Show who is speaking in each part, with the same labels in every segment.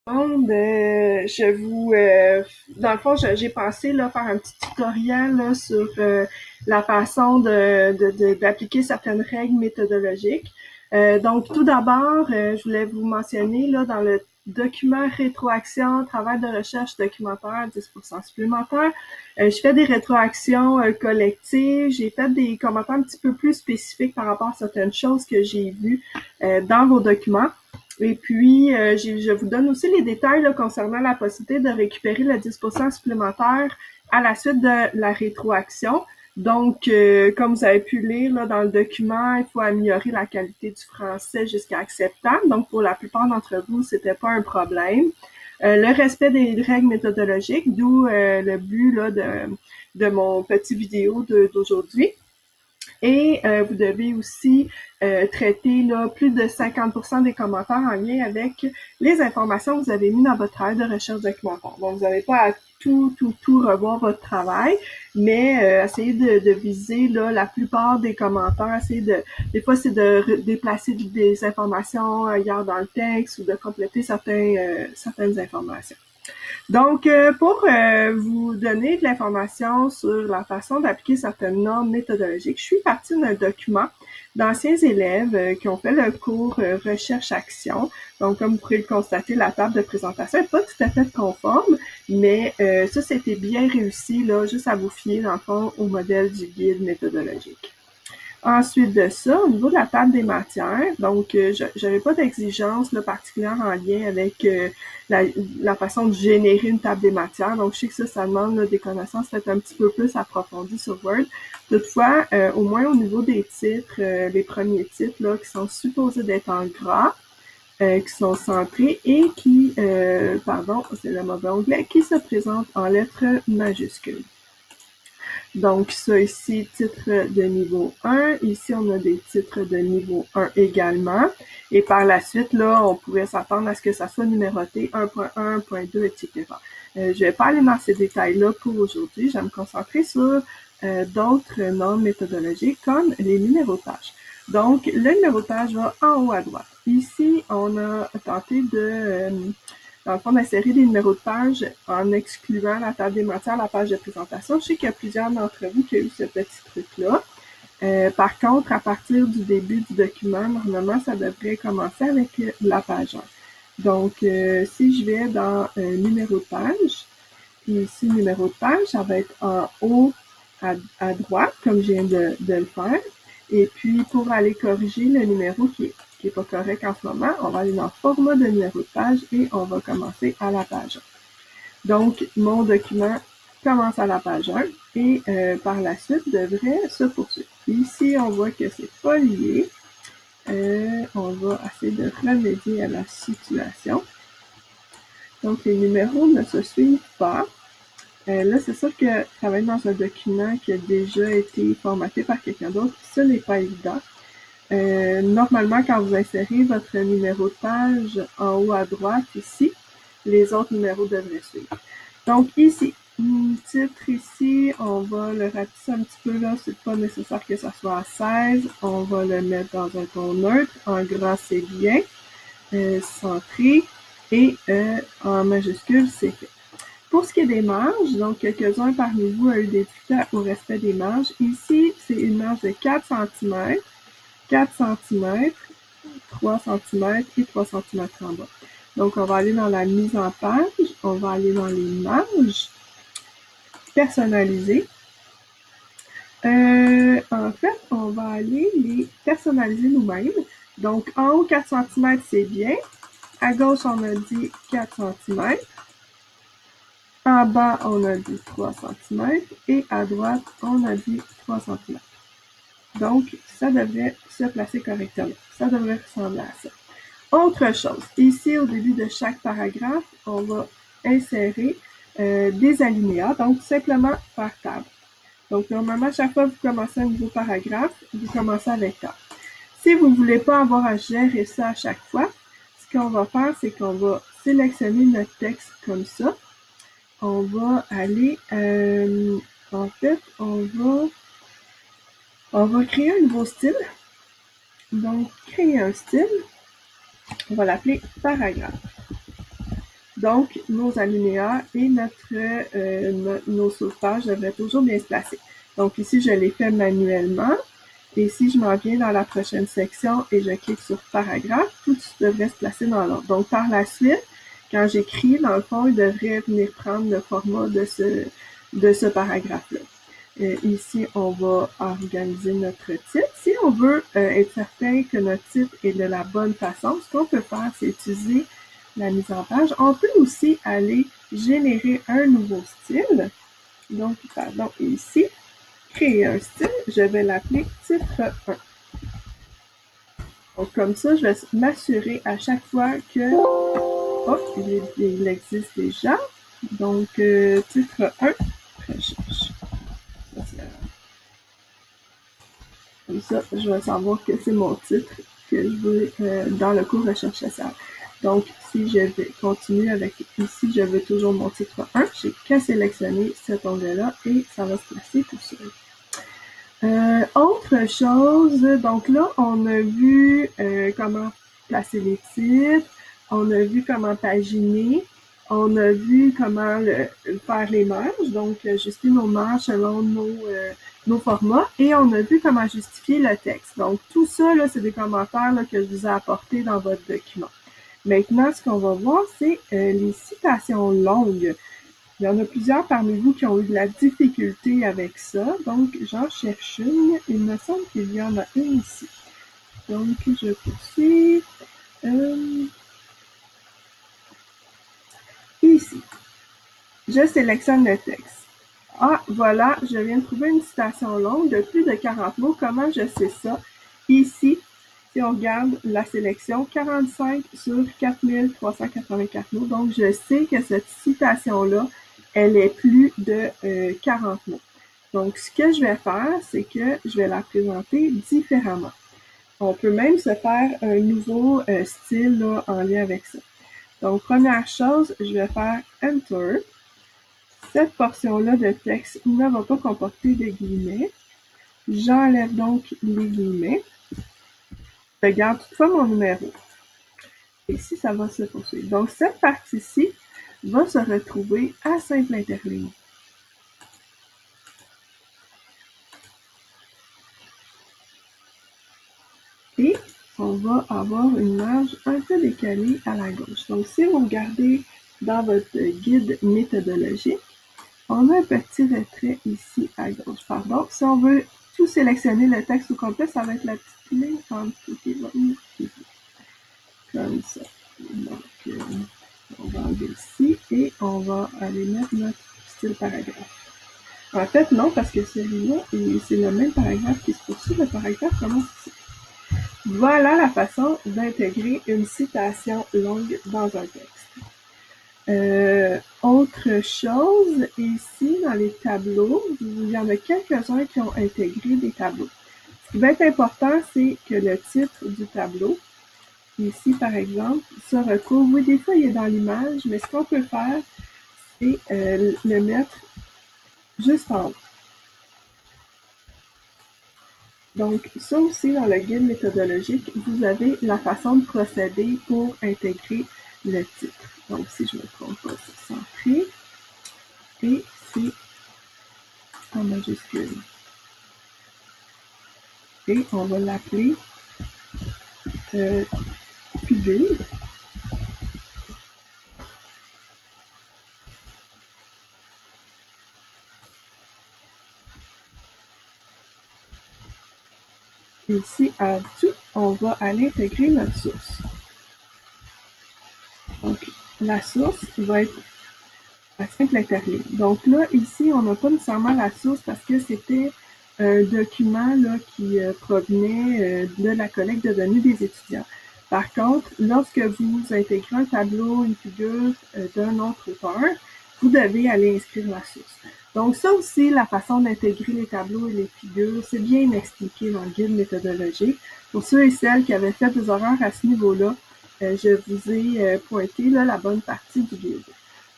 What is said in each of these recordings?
Speaker 1: Dans le fond, j'ai pensé là faire un petit tutoriel là, sur la façon d'appliquer certaines règles méthodologiques. Donc, tout d'abord, je voulais vous mentionner là dans le document rétroaction, travail de recherche documentaire, 10% supplémentaire. Je fais des rétroactions collectives. J'ai fait des commentaires un petit peu plus spécifiques par rapport à certaines choses que j'ai vues dans vos documents. Et puis, je vous donne aussi les détails là, concernant la possibilité de récupérer le 10% supplémentaire à la suite de la rétroaction. Donc, comme vous avez pu lire là, dans le document, il faut améliorer la qualité du français jusqu'à acceptable. Donc, pour la plupart d'entre vous, c'était pas un problème. Le respect des règles méthodologiques, d'où le but là, de mon petit vidéo d'aujourd'hui. Et vous devez aussi traiter là, plus de 50% des commentaires en lien avec les informations que vous avez mises dans votre travail de recherche documentaire. Donc, vous n'avez pas à tout revoir votre travail, mais essayez de viser là, la plupart des commentaires. Des fois, c'est de déplacer des informations ailleurs dans le texte ou de compléter certaines informations. Donc, pour vous donner de l'information sur la façon d'appliquer certaines normes méthodologiques, je suis partie d'un document d'anciens élèves qui ont fait le cours Recherche-Action. Donc, comme vous pouvez le constater, la table de présentation n'est pas tout à fait conforme, mais ça, c'était bien réussi, là, juste à vous fier, dans le fond, au modèle du guide méthodologique. Ensuite de ça, au niveau de la table des matières, donc je n'avais pas d'exigence particulière en lien avec la façon de générer une table des matières. Donc, je sais que ça demande là, des connaissances peut-être un petit peu plus approfondies sur Word. Toutefois, au moins au niveau des titres, les premiers titres là, qui sont supposés d'être en gras, qui sont centrés et qui, c'est le mauvais onglet, qui se présentent en lettres majuscules. Donc, ça ici, titre de niveau 1. Ici, on a des titres de niveau 1 également. Et par la suite, là, on pourrait s'attendre à ce que ça soit numéroté 1.1, 1.2, etc. Je vais pas aller dans ces détails-là pour aujourd'hui. Je vais me concentrer sur d'autres normes méthodologiques comme les numérotages. Donc, le numérotage va en haut à droite. Ici, on a tenté dans le fond, d'insérer des numéros de page en excluant la table des matières, la page de présentation. Je sais qu'il y a plusieurs d'entre vous qui ont eu ce petit truc-là. Par contre, à partir du début du document, normalement, ça devrait commencer avec la page 1. Donc, si je vais dans numéro de page, puis ici, numéro de page, ça va être en haut à droite, comme je viens de le faire. Et puis, pour aller corriger le numéro qui est pas correct en ce moment, on va aller dans format de numéro de page et on va commencer à la page 1. Donc, mon document commence à la page 1 et par la suite devrait se poursuivre. Ici, on voit que c'est pas lié. On va essayer de remédier à la situation. Donc, les numéros ne se suivent pas. Là, c'est sûr que travailler dans un document qui a déjà été formaté par quelqu'un d'autre, ce n'est pas évident. Normalement, quand vous insérez votre numéro de page en haut à droite, ici, les autres numéros devraient suivre. Donc, ici, titre ici, on va le rapetisser un petit peu là, c'est pas nécessaire que ça soit à 16. On va le mettre dans un ton neutre. En gras, c'est bien. Centré. Et en majuscule, c'est fait. Pour ce qui est des marges, donc quelques-uns parmi vous ont eu des difficultés au respect des marges. Ici, c'est une marge de 4 cm, 4 cm, 3 cm et 3 cm en bas. Donc, on va aller dans la mise en page, on va aller dans les marges, personnaliser. En fait, on va aller les personnaliser nous-mêmes. Donc, en haut, 4 cm, c'est bien. À gauche, on a dit 4 cm. En bas, on a dit 3 cm et à droite, on a dit 3 cm. Donc, ça devrait se placer correctement. Ça devrait ressembler à ça. Autre chose, ici, au début de chaque paragraphe, on va insérer des alinéas, donc simplement par table. Donc, normalement, chaque fois que vous commencez un nouveau paragraphe, vous commencez avec table. Si vous ne voulez pas avoir à gérer ça à chaque fois, ce qu'on va faire, c'est qu'on va sélectionner notre texte comme ça. On va aller, en fait, on va créer un nouveau style. Donc, créer un style, on va l'appeler paragraphe. Donc, nos alinéas et nos sauvepages devraient toujours bien se placer. Donc ici, je l'ai fait manuellement. Et si je m'en viens dans la prochaine section et je clique sur paragraphe, tout devrait se placer dans l'ordre. Donc par la suite, quand j'écris, dans le fond, il devrait venir prendre le format de ce paragraphe-là. Ici, on va organiser notre titre. Si on veut être certain que notre titre est de la bonne façon, ce qu'on peut faire, c'est utiliser la mise en page. On peut aussi aller générer un nouveau style. Donc, pardon, ici, créer un style, je vais l'appeler titre 1. Donc, comme ça, je vais m'assurer à chaque fois que il existe déjà. Donc, titre 1, recherche. Comme ça, je vais savoir que c'est mon titre que je veux dans le cours recherche sociale. Donc, si je vais continuer avec ici, je veux toujours mon titre 1, j'ai qu'à sélectionner cet onglet-là et ça va se placer tout seul. Autre chose, donc là, on a vu comment placer les titres, on a vu comment paginer, on a vu comment faire les marges, donc ajuster nos marges selon nos formats, et on a vu comment justifier le texte. Donc tout ça, là, c'est des commentaires là, que je vous ai apportés dans votre document. Maintenant, ce qu'on va voir, c'est les citations longues. Il y en a plusieurs parmi vous qui ont eu de la difficulté avec ça, donc j'en cherche une. Il me semble qu'il y en a une ici. Donc, je poursuis. Ici, je sélectionne le texte. Ah, voilà, je viens de trouver une citation longue de plus de 40 mots. Comment je sais ça? Ici, si on regarde la sélection, 45 sur 4384 mots. Donc, je sais que cette citation-là, elle est plus de 40 mots. Donc, ce que je vais faire, c'est que je vais la présenter différemment. On peut même se faire un nouveau style là, en lien avec ça. Donc, première chose, je vais faire Enter. Cette portion-là de texte ne va pas comporter de guillemets. J'enlève donc les guillemets. Je garde toutefois mon numéro. Et ici, ça va se poursuivre. Donc, cette partie-ci va se retrouver à simple interligne. Et on va avoir une marge un peu décalée à la gauche. Donc, si vous regardez dans votre guide méthodologique, on a un petit retrait ici à gauche. Pardon. Si on veut tout sélectionner le texte au complet, ça va être la petite ligne en dessous qui va nous suivre. Comme ça. Donc, on va enlever ici et on va aller mettre notre style paragraphe. En fait, non, parce que celui-là, c'est le même paragraphe qui se poursuit. Le paragraphe commence ici. Voilà la façon d'intégrer une citation longue dans un texte. Autre chose, ici, dans les tableaux, il y en a quelques-uns qui ont intégré des tableaux. Ce qui va être important, c'est que le titre du tableau, ici, par exemple, se retrouve, oui, des fois, il est dans l'image, mais ce qu'on peut faire, c'est le mettre juste en haut. Donc, ça aussi, dans le guide méthodologique, vous avez la façon de procéder pour intégrer le titre. Donc, si je ne me trompe pas, c'est centré et c'est en majuscule. Et on va l'appeler figure. Ici, en dessous, on va aller intégrer notre source. Donc, la source va être à simple interligne. Donc là, ici, on n'a pas nécessairement la source parce que c'était un document là, qui provenait de la collecte de données des étudiants. Par contre, lorsque vous intégrez un tableau, une figure d'un autre auteur, vous devez aller inscrire la source. Donc ça aussi, la façon d'intégrer les tableaux et les figures, c'est bien expliqué dans le guide méthodologique. Pour ceux et celles qui avaient fait des erreurs à ce niveau-là, je vous ai pointé là, la bonne partie du guide.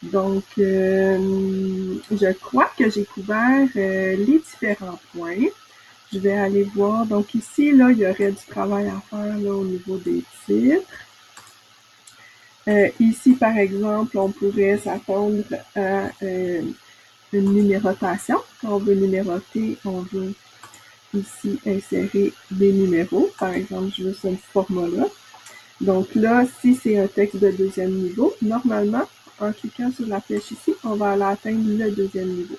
Speaker 1: Donc, je crois que j'ai couvert les différents points. Je vais aller voir. Donc ici, là, il y aurait du travail à faire là, au niveau des titres. Ici, par exemple, on pourrait s'attendre à une numérotation. Quand on veut numéroter, on veut ici insérer des numéros. Par exemple, je veux ce format-là. Donc là, si c'est un texte de deuxième niveau, normalement, en cliquant sur la flèche ici, on va aller atteindre le deuxième niveau.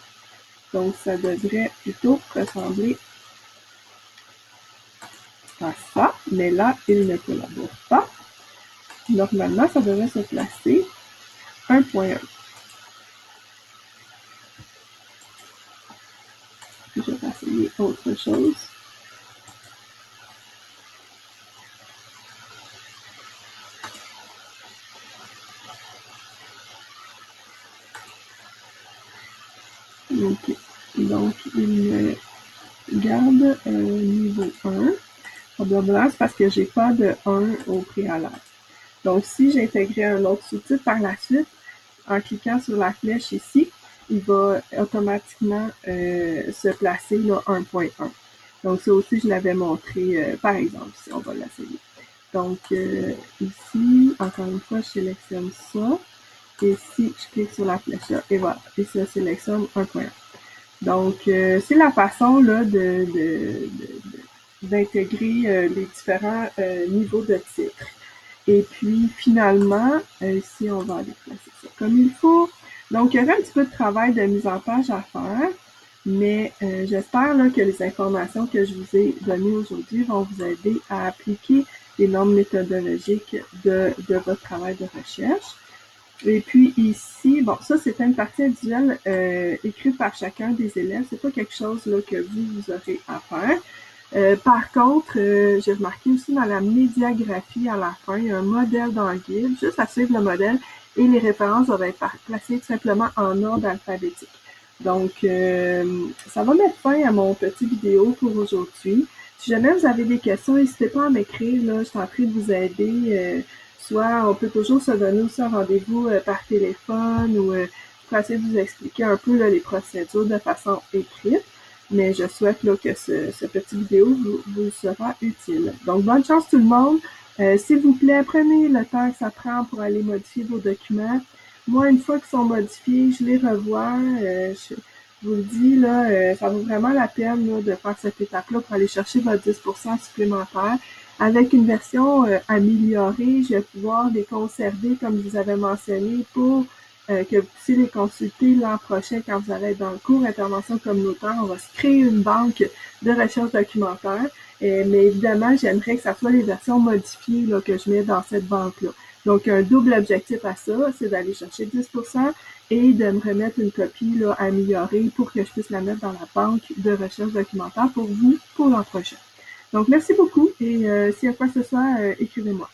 Speaker 1: Donc, ça devrait plutôt ressembler à ça, mais là, il ne collabore pas. Normalement, ça devrait se placer 1.1. Je vais essayer autre chose. Ok. Donc, il me garde niveau 1. Probablement, c'est parce que j'ai pas de 1 au préalable. Donc, si j'intégrais un autre sous-titre par la suite, en cliquant sur la flèche ici, il va automatiquement se placer là 1.1. Donc, ça aussi, je l'avais montré, par exemple, si on va l'essayer. Donc, ici, encore une fois, je sélectionne ça. Et si je clique sur la flèche là, et voilà, et ça sélectionne 1.1. Donc, c'est la façon là d'intégrer les différents niveaux de titres. Et puis, finalement, ici, on va aller placer ça comme il faut. Donc, il y aura un petit peu de travail de mise en page à faire, mais j'espère là, que les informations que je vous ai données aujourd'hui vont vous aider à appliquer les normes méthodologiques de votre travail de recherche. Et puis ici, bon, ça c'était une partie individuelle écrite par chacun des élèves. C'est pas quelque chose là, que vous aurez à faire. Par contre, j'ai remarqué aussi dans la médiagraphie à la fin, il y a un modèle dans le guide, juste à suivre le modèle et les références doivent être placées tout simplement en ordre alphabétique. Donc, ça va mettre fin à mon petit vidéo pour aujourd'hui. Si jamais vous avez des questions, n'hésitez pas à m'écrire, là, je suis en train de vous aider. Soit on peut toujours se donner aussi un rendez-vous par téléphone ou je peux essayer de vous expliquer un peu là, les procédures de façon écrite. Mais je souhaite là, que ce petit vidéo vous sera utile. Donc, bonne chance tout le monde. S'il vous plaît, prenez le temps que ça prend pour aller modifier vos documents. Moi, une fois qu'ils sont modifiés, je les revois. Je vous le dis, là, ça vaut vraiment la peine là, de faire cette étape-là pour aller chercher votre 10% supplémentaire. Avec une version améliorée, je vais pouvoir les conserver, comme je vous avais mentionné, pour que vous puissiez les consulter l'an prochain quand vous allez être dans le cours intervention communautaire. On va se créer une banque de recherche documentaire, mais évidemment, j'aimerais que ça soit les versions modifiées là, que je mets dans cette banque-là. Donc, un double objectif à ça, c'est d'aller chercher 10% et de me remettre une copie là, améliorée pour que je puisse la mettre dans la banque de recherche documentaire pour vous, pour l'an prochain. Donc, merci beaucoup et s'il y a quoi que ce soit, écrivez-moi.